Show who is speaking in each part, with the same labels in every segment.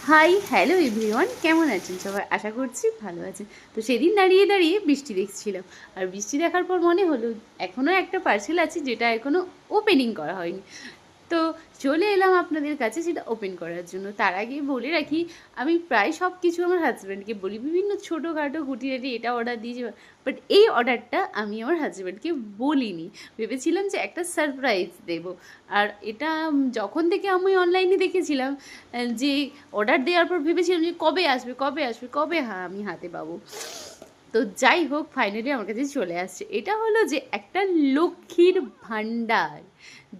Speaker 1: Hi hello everyone, কেমন আছেন সবাই? আশা করছি ভালো আছেন। তো সেদিন দাঁড়িয়ে দাঁড়িয়ে বৃষ্টি দেখছিলাম, আর বৃষ্টি দেখার পর মনে হলো এখনও একটা পার্সেল আছে যেটা এখনও ওপেনিং করা হয়নি। তো চলে এলাম আপনাদের কাছে সেটা ওপেন করার জন্য। তার আগে বলে রাখি, আমি প্রায় সব কিছু আমার হাজব্যান্ডকে বলি, বিভিন্ন ছোটোখাটো খুঁটিনাটি এটা অর্ডার দিয়েছি, বাট এই অর্ডারটা আমি আমার হাজব্যান্ডকে বলিনি। ভেবেছিলাম যে একটা সারপ্রাইজ দেব। আর এটা যখন থেকে আমি অনলাইনে দেখেছিলাম, যে অর্ডার দেওয়ার পর ভেবেছিলাম যে কবে আসবে কবে আসবে কবে আমি হাতে পাবো। তো যাই হোক, ফাইনালি আমার কাছে চলে আসছে। এটা হলো যে একটা লক্ষ্মীর ভাণ্ডার,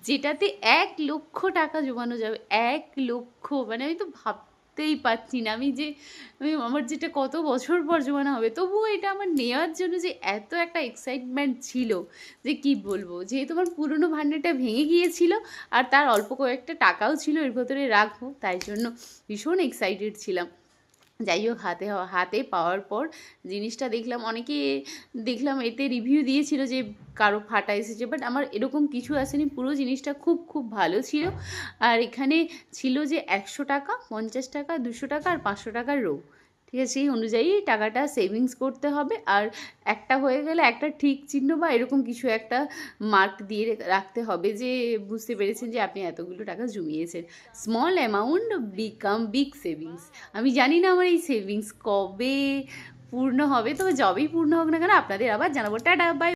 Speaker 1: যেটাতে 1,00,000 টাকা জমানো যাবে। 1,00,000, মানে আমি তো ভাবতেই পারছি না আমি আমার যেটা কত বছর পর জমানো হবে, তবুও এটা আমার নেওয়ার জন্য যে এত একটা এক্সাইটমেন্ট ছিল যে কি বলবো। যেহেতু আমার পুরনো ভাণ্ডারটা ভেঙে গিয়েছিল, আর তার অল্প কয়েকটা টাকাও ছিল এর ভেতরে রাখবো, তাই জন্য ভীষণ এক্সাইটেড ছিলাম। যাই হোক, হাতে হাতে পাওয়ার পর জিনিসটা দেখলাম, অনেকে দেখলাম এতে রিভিউ দিয়েছিল যে কারো ফাটা এসেছে, বাট আমার এরকম কিছু আসেনি। পুরো জিনিসটা খুব খুব ভালো ছিল। আর এখানে ছিল যে 100 টাকা, 50 টাকা, 200 টাকা আর 500 টাকার রো। ঠিক আছে, সেই অনুযায়ী টাকাটা সেভিংস করতে হবে। আর একটা হয়ে গেলে একটা ঠিক চিহ্ন বা এরকম কিছু একটা মার্ক দিয়ে রাখতে হবে, যে বুঝতে পেরেছেন যে আপনি এতগুলো টাকা জমিয়েছেন। Small amount become big savings. আমি জানি না আমার এই সেভিংস কবে পূর্ণ হবে, তবে যবেই পূর্ণ হোক না কেন আপনাদের আবার জানাবো। Tata, by.